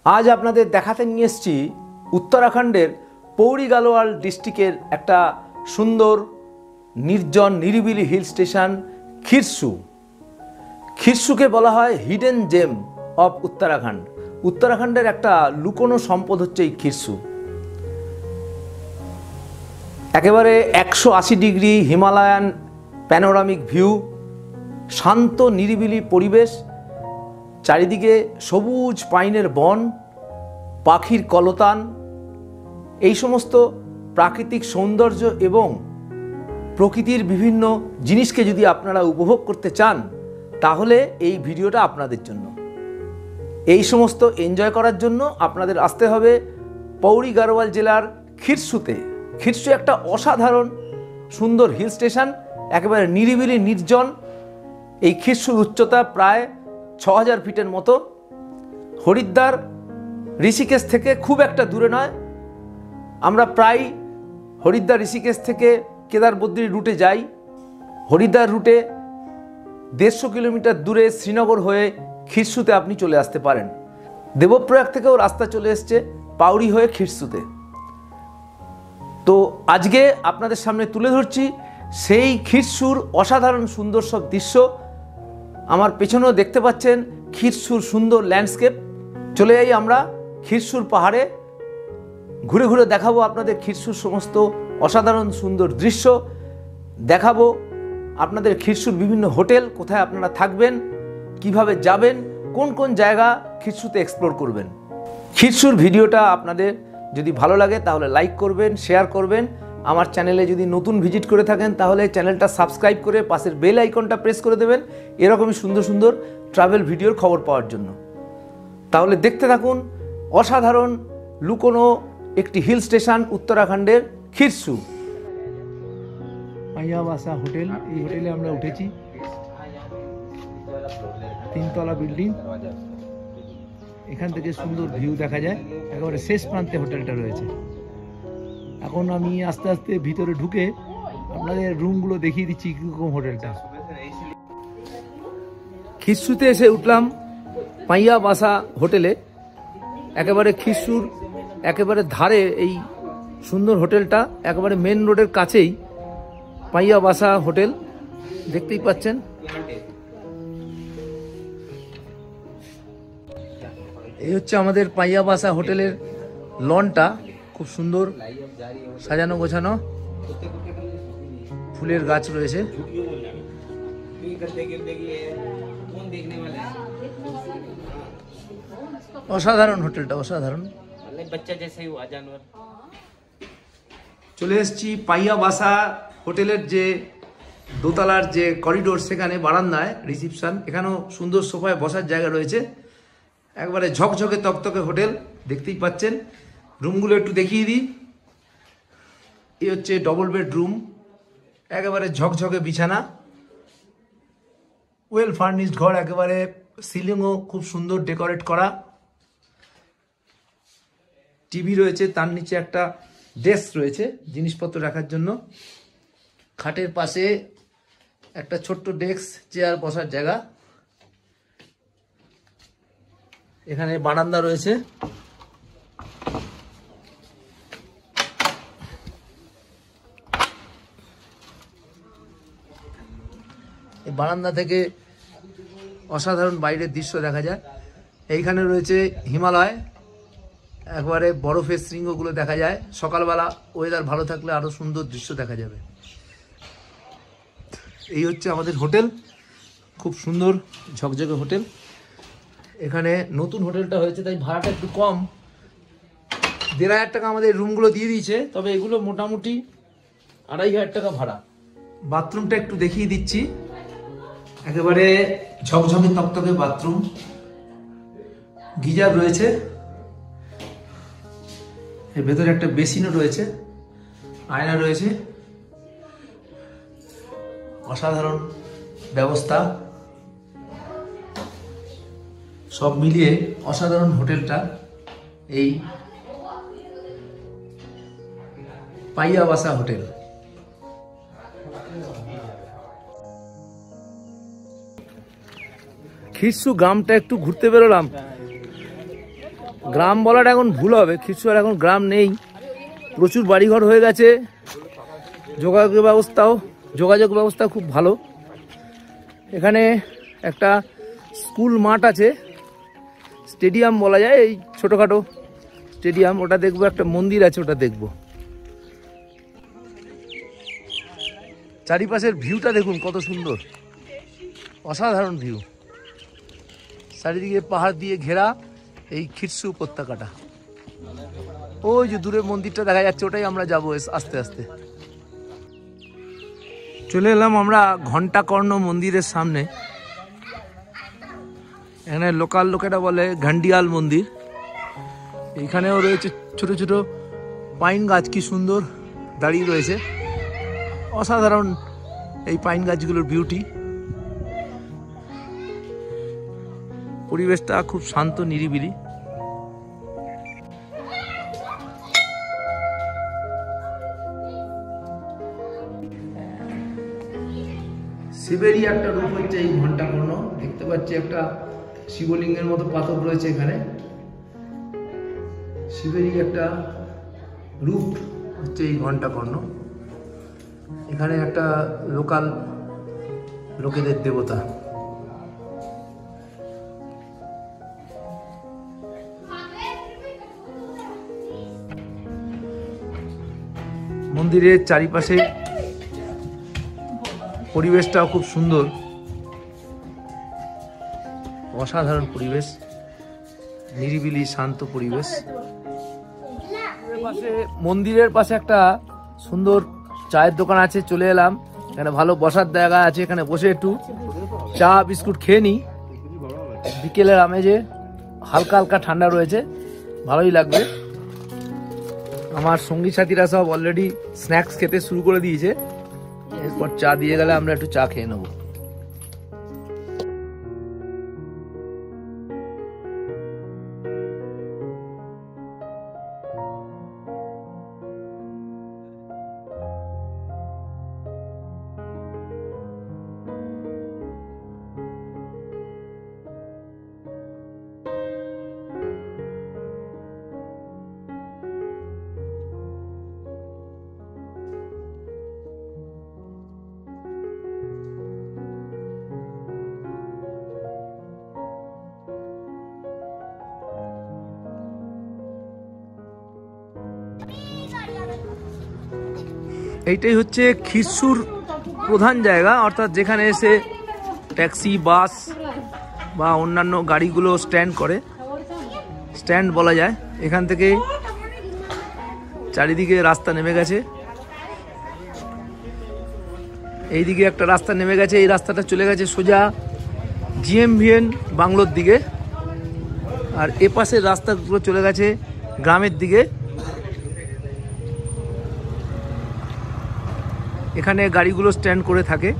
আজ আপনাদের দেখাতে নিয়ে এসেছি উত্তরাখণ্ডের পৌরি গাড়োয়াল ডিস্ট্রিক্টের একটা সুন্দর নির্জন নিরিবিলি হিল স্টেশন খিরসু। খিরসুকে বলা হয় হিডেন জেম অফ উত্তরাখণ্ড। উত্তরাখণ্ডের একটা লুকোনো সম্পদ হচ্ছে এই খিরসু। একেবারে 180 ডিগ্রি হিমালয়ান প্যানোরামিক ভিউ, শান্ত নিরিবিলি পরিবেশ, চারিদিকে সবুজ পাইনের বন, পাখির কলতান, এই সমস্ত প্রাকৃতিক সৌন্দর্য এবং প্রকৃতির বিভিন্ন জিনিসকে যদি আপনারা উপভোগ করতে চান তাহলে এই ভিডিওটা আপনাদের জন্য। এই সমস্ত এনজয় করার জন্য আপনাদের আসতে হবে পৌরি গাড়োয়াল জেলার খিরসুতে। খিরসু একটা অসাধারণ সুন্দর হিল স্টেশন, একেবারে নিরিবিলি নির্জন। এই খিরসুর উচ্চতা প্রায় 6000 ফিটের মতো। হরিদ্বার ঋষিকেশ থেকে খুব একটা দূরে নয়। আমরা প্রায় হরিদ্বার ঋষিকেশ থেকে কেদার বদ্রী রুটে যাই। হরিদ্বার রুটে 150 কিলোমিটার দূরে শ্রীনগর হয়ে খিরসুতে আপনি চলে আসতে পারেন। দেবপ্রয়াগ থেকেও রাস্তা চলে এসছে পাউরি হয়ে খিরসুতে। তো আজকে আপনাদের সামনে তুলে ধরছি সেই খিরসুর অসাধারণ সুন্দর সব দৃশ্য। আমার পেছনেও দেখতে পাচ্ছেন খিরসুর সুন্দর ল্যান্ডস্কেপ। চলে যাই আমরা খিরসুর পাহাড়ে, ঘুরে ঘুরে দেখাবো আপনাদের খিরসুর সমস্ত অসাধারণ সুন্দর দৃশ্য। দেখাবো আপনাদের খিরসুর বিভিন্ন হোটেল, কোথায় আপনারা থাকবেন, কিভাবে যাবেন, কোন কোন জায়গা খিরসুতে এক্সপ্লোর করবেন। খিরসুর ভিডিওটা আপনাদের যদি ভালো লাগে তাহলে লাইক করবেন, শেয়ার করবেন। আমার চ্যানেলে যদি নতুন ভিজিট করে থাকেন তাহলে চ্যানেলটা সাবস্ক্রাইব করে পাশের বেল আইকনটা প্রেস করে দেবেন এরকমই সুন্দর সুন্দর ট্রাভেল ভিডিওর খবর পাওয়ার জন্য। তাহলে দেখতে থাকুন অসাধারণ লুকোনো একটি হিল স্টেশন উত্তরাখণ্ডের খিরসু। পাইয়াবাসা হোটেল, এই হোটেলে আমরা উঠেছি। 3 তলা বিল্ডিং, এখান থেকে সুন্দর ভিউ দেখা যায়। একেবারে শেষ প্রান্তে হোটেলটা রয়েছে। এখন আমি আস্তে আস্তে ভিতরে ঢুকে আপনাদের রুমগুলো দেখিয়ে দিচ্ছি কীরকম হোটেলটা। খিরসুতে এসে উঠলাম পাইয়াবাসা হোটেলে। একেবারে খিরসুর একেবারে ধারে এই সুন্দর হোটেলটা, একেবারে মেন রোডের কাছেই পাইয়াবাসা হোটেল, দেখতেই পাচ্ছেন। এই হচ্ছে আমাদের পাইয়াবাসা হোটেলের লনটা, খুব সুন্দর সাজানো গোছানো, ফুলের গাছ রয়েছে। অসাধারণ হোটেলটা, অসাধারণ। চলে এসেছি পাইয়াবাসা হোটেলের যে দোতলার যে করিডোর, সেখানে বারান্দায় রিসিপশন। এখানেও সুন্দর সোফায় বসার জায়গা রয়েছে। একবারে ঝকঝকে তকতকে হোটেল, দেখতেই পাচ্ছেন। রুমগুলো একটু দেখিয়ে দিই। এই হচ্ছে ডবল বেড রুম, একেবারে ঝকঝকে বিছানা, ওয়েল ফার্নিশড ঘর। একেবারে সিলিংও খুব সুন্দর ডেকোরেট করা। টিভি রয়েছে, তার নিচে একটা ডেস্ক রয়েছে জিনিসপত্র রাখার জন্য। খাটের পাশে একটা ছোট্ট ডেস্ক, চেয়ার, বসার জায়গা। এখানে বারান্দা রয়েছে। এই বারান্দা থেকে অসাধারণ বাইরের দৃশ্য দেখা যায়। এইখানে রয়েছে হিমালয়, একবারে বরফের শৃঙ্গগুলো দেখা যায়। সকালবেলা ওয়েদার ভালো থাকলে আরো সুন্দর দৃশ্য দেখা যাবে। এই হচ্ছে আমাদের হোটেল, খুব সুন্দর ঝকঝকে হোটেল। এখানে নতুন হোটেলটা হয়েছে তাই ভাড়াটা একটু কম, 1500 টাকা আমাদের রুমগুলো দিয়ে দিয়েছে, তবে এগুলো মোটামুটি 2500 টাকা ভাড়া। বাথরুমটা একটু দেখিয়ে দিচ্ছি। একেবারে ঝকঝকে তকতকে বাথরুম, গিজার রয়েছে, এর ভেতরে একটা বেসিনও রয়েছে, আয়না রয়েছে। অসাধারণ ব্যবস্থা, সব মিলিয়ে অসাধারণ হোটেলটা এই পাইয়াবাসা হোটেল। খিরসু গ্রামটা একটু ঘুরতে বেরোলাম। গ্রাম বলাটা এখন ভুল হবে, খিরসুয়ার এখন গ্রাম নেই, প্রচুর বাড়িঘর হয়ে গেছে। যোগাযোগ ব্যবস্থা খুব ভালো। এখানে একটা স্কুল মাঠ আছে, স্টেডিয়াম বলা যায়, এই ছোটোখাটো স্টেডিয়াম, ওটা দেখবো। একটা মন্দির আছে, ওটা দেখবো। চারিপাশের ভিউটা দেখুন কত সুন্দর, অসাধারণ ভিউ। চারিদিকে পাহাড় দিয়ে ঘেরা এই খিরসু উপত্যকাটা। ওই যে দূরে মন্দিরটা দেখা যাচ্ছে, ওটাই আমরা যাবো আস্তে আস্তে। চলে এলাম আমরা ঘণ্টাকর্ণ মন্দিরের সামনে। এখানে লোকাল লোকেরা বলে ঘান্ডিয়াল মন্দির। এইখানেও রয়েছে ছোট ছোট পাইন গাছ, কি সুন্দর দাঁড়িয়ে রয়েছে, অসাধারণ এই পাইন গাছগুলোর বিউটি। পরিবেশটা খুব শান্ত নিরিবিলি। শিবেরই একটা রূপ হচ্ছে এই ঘণ্টাকর্ণ। দেখতে পাচ্ছি একটা শিবলিঙ্গের মতো পাথর রয়েছে এখানে। শিবেরই একটা রূপ হচ্ছে এই ঘণ্টাকর্ণ। এখানে একটা লোকাল লোকেদের দেবতা। মন্দিরের চারিপাশে পরিবেশটাও খুব সুন্দর, অসাধারণ পরিবেশ, নিরিবিলি শান্ত পরিবেশ। মন্দিরের পাশে একটা সুন্দর চায়ের দোকান আছে, চলে এলাম। এখানে ভালো বসার জায়গা আছে, এখানে বসে একটু চা বিস্কুট খেয়ে নিই। বিকেলের আমেজে হালকা হালকা ঠান্ডা রয়েছে, ভালোই লাগবে। আমার সঙ্গী সাথীরা সব অলরেডি স্ন্যাক্স খেতে শুরু করে দিয়েছে। এরপর চা দিয়ে গেলে আমরা একটু চা খেয়ে নেব। এইটাই হচ্ছে খিরসুর প্রধান জায়গা, অর্থাৎ যেখানে এসে ট্যাক্সি, বাস বা অন্যান্য গাড়িগুলো স্ট্যান্ড করে, স্ট্যান্ড বলা যায়। এখান থেকে চারিদিকে রাস্তা নেমে গেছে। এইদিকে একটা রাস্তা নেমে গেছে, এই রাস্তাটা চলে গেছে সোজা GMVN বাংলোর দিকে, আর এপাশের রাস্তাগুলো চলে গেছে গ্রামের দিকে। এখানে গাড়িগুলো স্ট্যান্ড করে থাকে।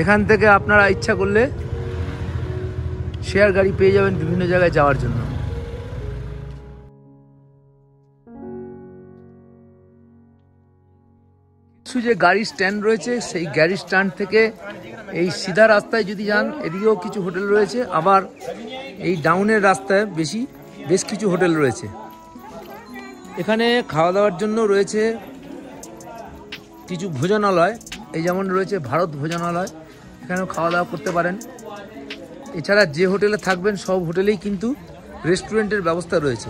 এখান থেকে আপনারা ইচ্ছা করলে শেয়ার গাড়ি পেয়ে যাবেন বিভিন্ন জায়গায় যাওয়ার জন্য। কিছু যে গাড়ি স্ট্যান্ড রয়েছে, সেই গাড়ি স্ট্যান্ড থেকে এই সিধা রাস্তায় যদি যান, এদিকেও কিছু হোটেল রয়েছে, আবার এই ডাউনের রাস্তায় বেশ কিছু হোটেল রয়েছে। এখানে খাওয়া দাওয়ার জন্য রয়েছে কিছু ভোজনালয়, এই যেমন রয়েছে ভারত ভোজনালয়, এখানেও খাওয়া দাওয়া করতে পারেন। এছাড়া যে হোটেলে থাকবেন সব হোটেলেই কিন্তু রেস্টুরেন্টের ব্যবস্থা রয়েছে।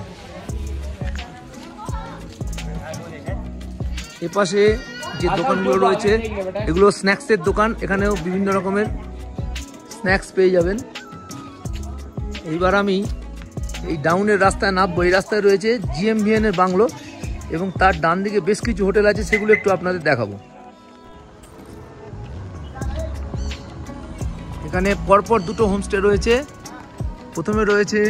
এপাশে যে দোকানগুলো রয়েছে এগুলো স্ন্যাক্সের দোকান, এখানেও বিভিন্ন রকমের স্ন্যাক্স পেয়ে যাবেন। এইবার আমি এই ডাউনের রাস্তায় নামবো। এই রাস্তায় রয়েছে GMVN এর বাংলো, এবং তার ডান দিকে বেশ কিছু হোটেল আছে, সেগুলো একটু আপনাদের দেখাবো। এখানে পরপর দুটো হোমস্টে রয়েছে। প্রথমে রয়েছে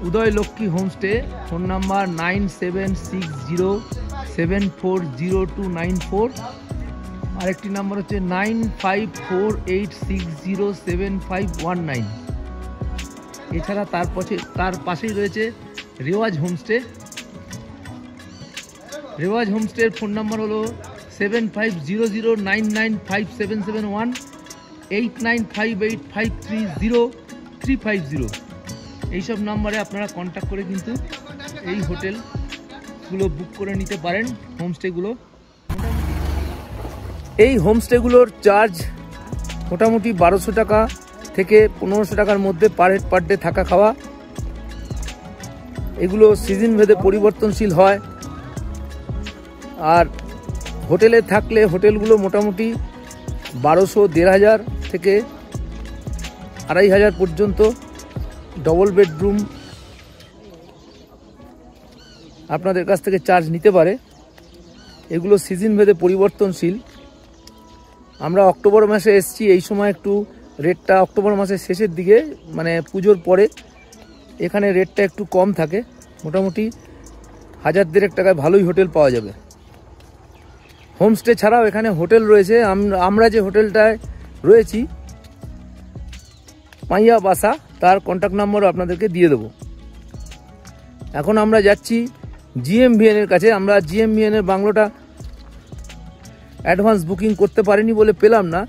উদয় লক্ষ্মী হোমস্টে, ফোন নাম্বার 9760740294। আরেকটি নাম্বার হচ্ছে 9548607519। এছাড়া তার পাশেই রয়েছে রেওয়াজ হোমস্টে। রেওয়াজ হোমস্টের ফোন নাম্বার হলো 7500995771, 8958530350। এইসব নাম্বারে আপনারা কন্ট্যাক্ট করে কিন্তু এই হোটেলগুলো বুক করে নিতে পারেন। হোমস্টেগুলো, এই হোমস্টেগুলোর চার্জ মোটামুটি 1200 টাকা থেকে 1500 টাকার মধ্যে পার হেড পার ডে থাকা খাওয়া। এগুলো সিজন ভেদে পরিবর্তনশীল হয়। আর হোটেলে থাকলে হোটেলগুলো মোটামুটি 1200-1500 থেকে 2500 পর্যন্ত ডবল বেডরুম আপনাদের কাছ থেকে চার্জ নিতে পারে। এগুলো সিজন ভেদে পরিবর্তনশীল। আমরা অক্টোবর মাসে এসেছি, এই সময় একটু রেটটা অক্টোবর মাসের শেষের দিকে মানে পুজোর পরে এখানে রেটটা একটু কম থাকে। মোটামুটি 1000-1500 টাকায় ভালোই হোটেল পাওয়া যাবে। হোমস্টে ছাড়াও এখানে হোটেল রয়েছে। আমরা যে হোটেলটায় রয়েছি পাইয়া বাসা, তার কন্ট্যাক্ট নাম্বারও আপনাদেরকে দিয়ে দেবো। এখন আমরা যাচ্ছি GMVN এর কাছে। আমরা GMVN এর বাংলোটা অ্যাডভান্স বুকিং করতে পারিনি বলে পেলাম না,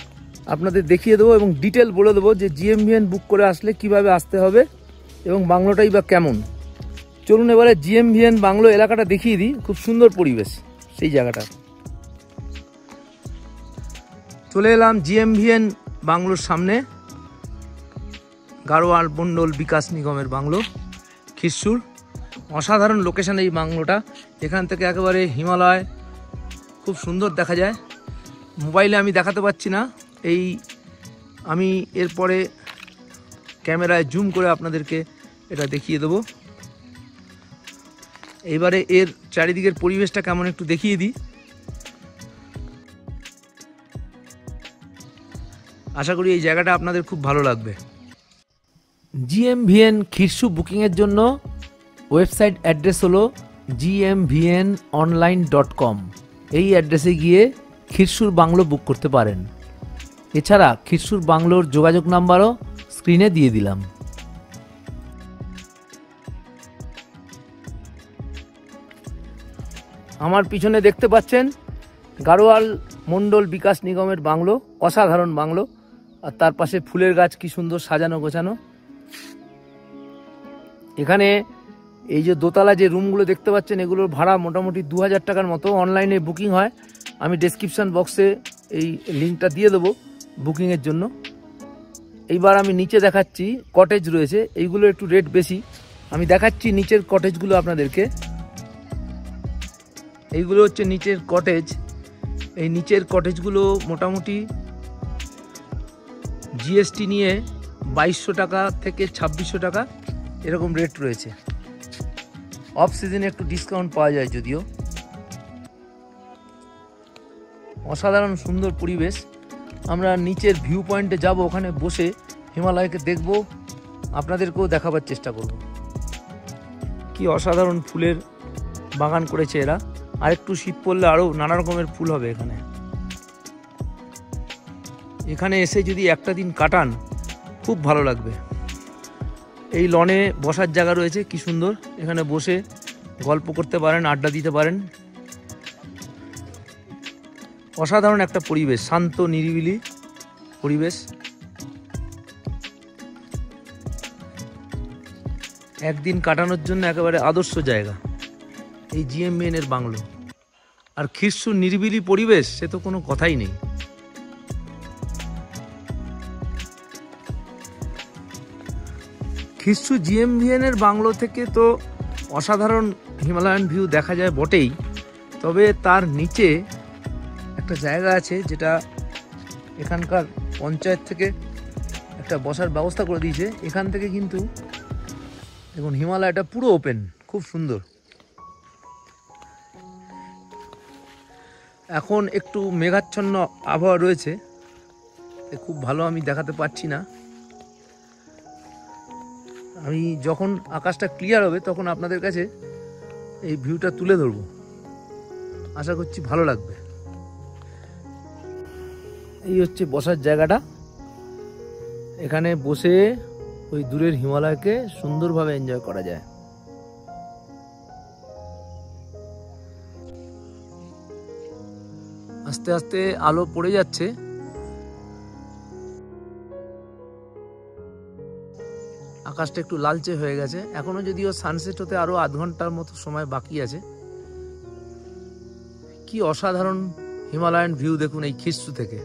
আপনাদের দেখিয়ে দেবো এবং ডিটেল বলে দেবো যে GMVN বুক করে আসলে কিভাবে আসতে হবে এবং বাংলোটাই বা কেমন। চলুন এবারে GMVN বাংলো এলাকাটা দেখিয়ে দিই। খুব সুন্দর পরিবেশ সেই জায়গাটা। চলে এলাম GMVN বাংলোর সামনে। গাড়োয়াল মণ্ডল বিকাশ নিগমের বাংলো, খিরসুর। অসাধারণ লোকেশন এই বাংলোটা। এখান থেকে একেবারে হিমালয় খুব সুন্দর দেখা যায়। মোবাইলে আমি দেখাতে পাচ্ছি না, আমি এরপরে ক্যামেরায় জুম করে আপনাদেরকে এটা দেখিয়ে দেবো। এইবারে এর চারিদিকের পরিবেশটা কেমন একটু দেখিয়ে দিই। আশা করি এই জায়গাটা আপনাদের খুব ভালো লাগবে। GMVN খিরসু বুকিংয়ের জন্য ওয়েবসাইট অ্যাড্রেস হলো gmvnonline.com। এই অ্যাড্রেসে গিয়ে খিরসুর বাংলো বুক করতে পারেন। এছাড়া খিরসুর বাংলোর যোগাযোগ নাম্বারও স্ক্রিনে দিয়ে দিলাম। আমার পিছনে দেখতে পাচ্ছেন গাড়োয়াল মণ্ডল বিকাশ নিগমের বাংলো, অসাধারণ বাংলো। আর তার পাশে ফুলের গাছ কি সুন্দর সাজানো গোছানো। এখানে এই যে দোতলা যে রুমগুলো দেখতে পাচ্ছেন এগুলোর ভাড়া মোটামুটি 2000 টাকার মতো। অনলাইনে বুকিং হয়। আমি ডেসক্রিপশন বক্সে এই লিঙ্কটা দিয়ে দেবো বুকিংয়ের জন্য। এইবার আমি নিচে দেখাচ্ছি কটেজ রয়েছে, এইগুলো একটু রেট বেশি। আমি দেখাচ্ছি নিচের কটেজগুলো আপনাদেরকে। এইগুলো হচ্ছে নিচের কটেজ। এই নিচের কটেজগুলো মোটামুটি GST নিয়ে 2200 টাকা থেকে 2600 টাকা এরকম রেট রয়েছে। অফ সিজনে একটু ডিসকাউন্ট পাওয়া যায় যদিও। অসাধারণ সুন্দর পরিবেশ। আমরা নিচের ভিউ পয়েন্টে যাব, ওখানে বসে হিমালয়কে দেখব, আপনাদেরকেও দেখাবার চেষ্টা করব। কি অসাধারণ ফুলের বাগান করেছে এরা। আর একটু শীত পড়লে আরও নানা রকমের ফুল হবে এখানে। এখানে এসে যদি একটা দিন কাটান খুব ভালো লাগবে। এই লনে বসার জায়গা রয়েছে কি সুন্দর, এখানে বসে গল্প করতে পারেন, আড্ডা দিতে পারেন। অসাধারণ একটা পরিবেশ, শান্ত নিরিবিলি পরিবেশ। একদিন কাটানোর জন্য একেবারে আদর্শ জায়গা এই GMVN এর বাংলো। আর খিরসুর নিরিবিলি পরিবেশ, সে তো কোনো কথাই নেই। খিরসু GMVN এর বাংলো থেকে তো অসাধারণ হিমালয়ান ভিউ দেখা যায় বটেই, তবে তার নিচে একটা জায়গা আছে যেটা এখানকার পঞ্চায়েত থেকে একটা বসার ব্যবস্থা করে দিয়েছে। এখান থেকে কিন্তু দেখুন হিমালয়টা পুরো ওপেন, খুব সুন্দর। এখন একটু মেঘাচ্ছন্ন আবহাওয়া রয়েছে, খুব ভালো আমি দেখাতে পারছি না। আমি যখন আকাশটা ক্লিয়ার হবে তখন আপনাদের কাছে এই ভিউটা তুলে ধরব। আশা করছি ভালো লাগবে। এই হচ্ছে বসার জায়গাটা। এখানে বসে ওই দূরের হিমালয়কে সুন্দরভাবে এনজয় করা যায়। আস্তে আস্তে আলো পড়ে যাচ্ছে। আকাশ আকাশটা একটু লালচে হয়ে গেছে, এখনো যদিও সানসেট হতে আরো আধ ঘন্টার মতো সময় বাকি আছে। কি অসাধারণ হিমালয়ান ভিউ দেখুন এই খিসু থেকে।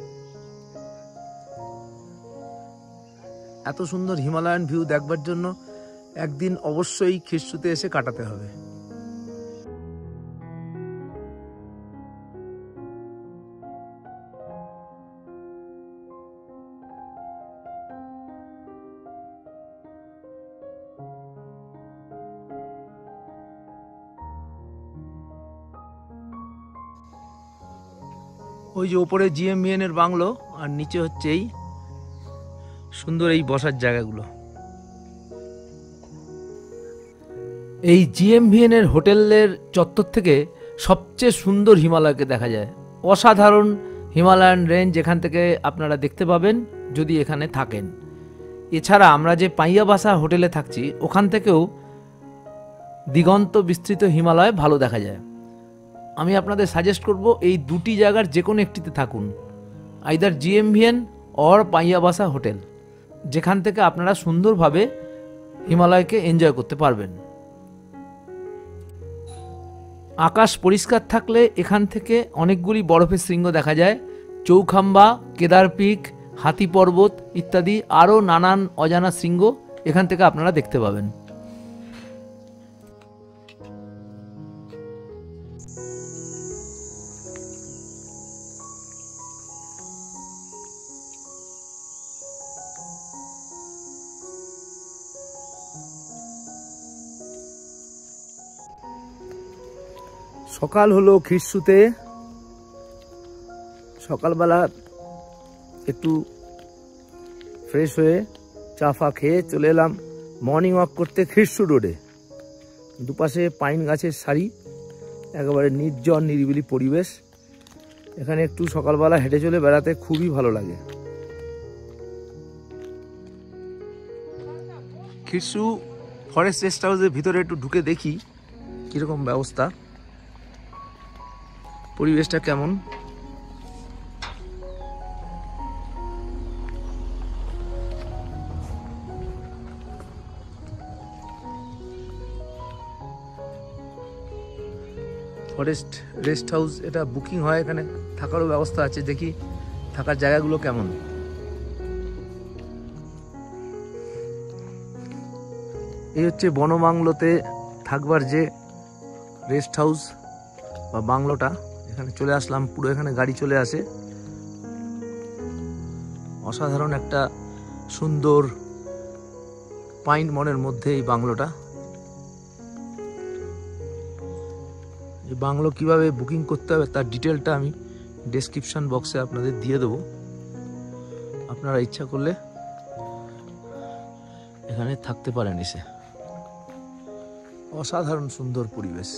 এত সুন্দর হিমালয়ান ভিউ দেখবার জন্য একদিন অবশ্যই খিসুতে এসে কাটাতে হবে। ওই যে ওপরে GMVN এর বাংলো, আর নিচে হচ্ছে এই সুন্দর এই বসার জায়গাগুলো। এই GMVN এর হোটেলের চত্বর থেকে সবচেয়ে সুন্দর হিমালয়কে দেখা যায়। অসাধারণ হিমালয়ান রেঞ্জ এখান থেকে আপনারা দেখতে পাবেন যদি এখানে থাকেন। এছাড়া আমরা যে পাইয়াবাসা হোটেলে থাকছি ওখান থেকেও দিগন্ত বিস্তৃত হিমালয় ভালো দেখা যায়। আমি আপনাদের সাজেস্ট করব এই দুটি জায়গার যে কোনো একটিতে থাকুন, আইদার GMVN অর পাইয়াবাসা হোটেল, যেখান থেকে আপনারা সুন্দরভাবে হিমালয়কে এনজয় করতে পারবেন। আকাশ পরিষ্কার থাকলে এখান থেকে অনেকগুলি বরফের শৃঙ্গ দেখা যায়। চৌখাম্বা, কেদার পিক, হাতি পর্বত ইত্যাদি আরও নানান অজানা শৃঙ্গ এখান থেকে আপনারা দেখতে পাবেন। সকাল হলো খিসুতে, সকালবেলা একটু ফ্রেশ হয়ে চা ফা খেয়ে চলে এলাম মর্নিং ওয়াক করতে খিসু রোডে। দুপাশে পাইন গাছের সারি, একেবারে নির্জন নিরিবিলি পরিবেশ। এখানে একটু সকালবেলা হেঁটে চলে বেড়াতে খুবই ভালো লাগে। খিসু ফরেস্ট রেস্ট হাউসের ভিতরে একটু ঢুকে দেখি কিরকম ব্যবস্থা, পরিবেশটা কেমন। ফরেস্ট রেস্ট হাউস, এটা বুকিং হয়, এখানে থাকারও ব্যবস্থা আছে। দেখি থাকার জায়গাগুলো কেমন। এই হচ্ছে বনবাংলোতে থাকবার যে রেস্ট হাউস বা বাংলোটা। এখানে চলে আসলাম, পুরো এখানে গাড়ি চলে আসে। অসাধারণ একটা সুন্দর পাইন বনের মধ্যে এই বাংলোটা। এই বাংলো কিভাবে বুকিং করতে হবে তার ডিটেলটা আমি ডেসক্রিপশন বক্সে আপনাদের দিয়ে দেবো। আপনারা ইচ্ছা করলে এখানে থাকতে পারেন এসে। অসাধারণ সুন্দর পরিবেশ,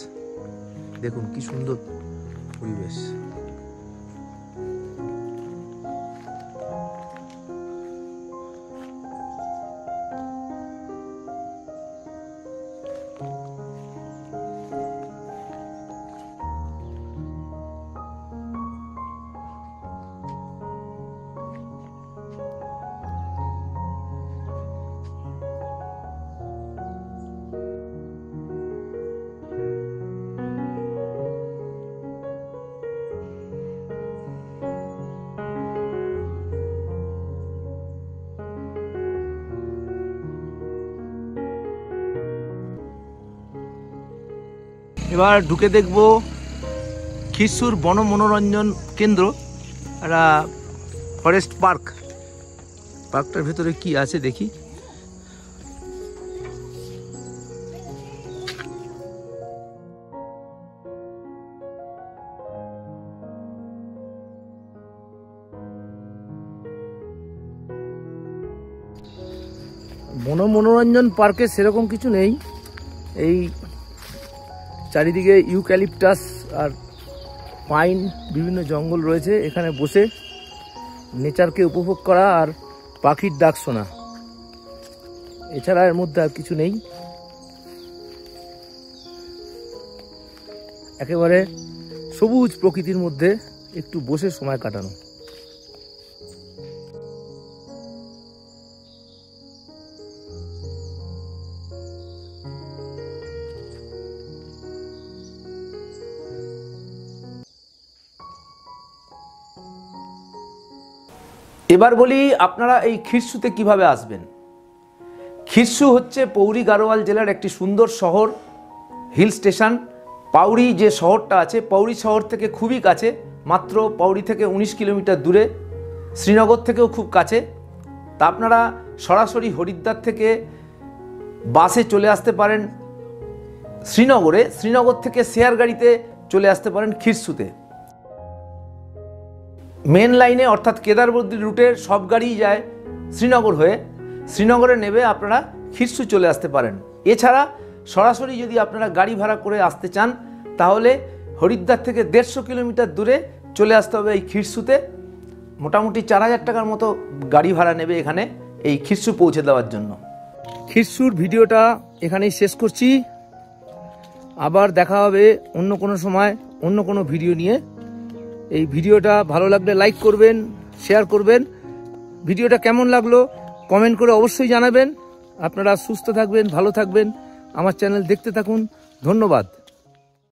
দেখুন কি সুন্দর পরিবেশ। এবার ঢুকে দেখব খিসুর বন মনোরঞ্জন কেন্দ্র, একটা ফরেস্ট পার্ক। পার্কটার ভেতরে কি আছে দেখি। বন মনোরঞ্জন পার্কে সেরকম কিছু নেই। এই চারিদিকে ইউক্যালিপটাস আর পাইন, বিভিন্ন জঙ্গল রয়েছে। এখানে বসে নেচারকে উপভোগ করা আর পাখির ডাক শোনা, এছাড়া এর মধ্যে আর কিছু নেই। একেবারে সবুজ প্রকৃতির মধ্যে একটু বসে সময় কাটানো। এবার বলি আপনারা এই খিরসুতে কিভাবে আসবেন। খিরসু হচ্ছে পৌরি গাড়োয়াল জেলার একটি সুন্দর শহর, হিল স্টেশন। পাউরি যে শহরটা আছে, পাউরি শহর থেকে খুবই কাছে, মাত্র পাউরি থেকে 19 কিলোমিটার দূরে, শ্রীনগর থেকেও খুব কাছে। তা আপনারা সরাসরি হরিদ্বার থেকে বাসে চলে আসতে পারেন শ্রীনগরে, শ্রীনগর থেকে শেয়ার গাড়িতে চলে আসতে পারেন খিরসুতে। মেন লাইনে অর্থাৎ কেদারবদ্রী রুটের সব গাড়িই যায় শ্রীনগর হয়ে, শ্রীনগরে নেবে আপনারা খিরসু চলে আসতে পারেন। এছাড়া সরাসরি যদি আপনারা গাড়ি ভাড়া করে আসতে চান তাহলে হরিদ্বার থেকে 150 কিলোমিটার দূরে চলে আসতে হবে এই খিরসুতে। মোটামুটি 4000 টাকার মতো গাড়ি ভাড়া নেবে এখানে এই খিরসু পৌঁছে দেওয়ার জন্য। খিরসুর ভিডিওটা এখানেই শেষ করছি, আবার দেখা হবে অন্য কোনো সময় অন্য কোনো ভিডিও নিয়ে। এই ভিডিওটা ভালো লাগলে লাইক করবেন, শেয়ার করবেন। ভিডিওটা কেমন লাগলো কমেন্ট করে অবশ্যই জানাবেন। আপনারা সুস্থ থাকবেন, ভালো থাকবেন, আমার চ্যানেল দেখতে থাকুন। ধন্যবাদ।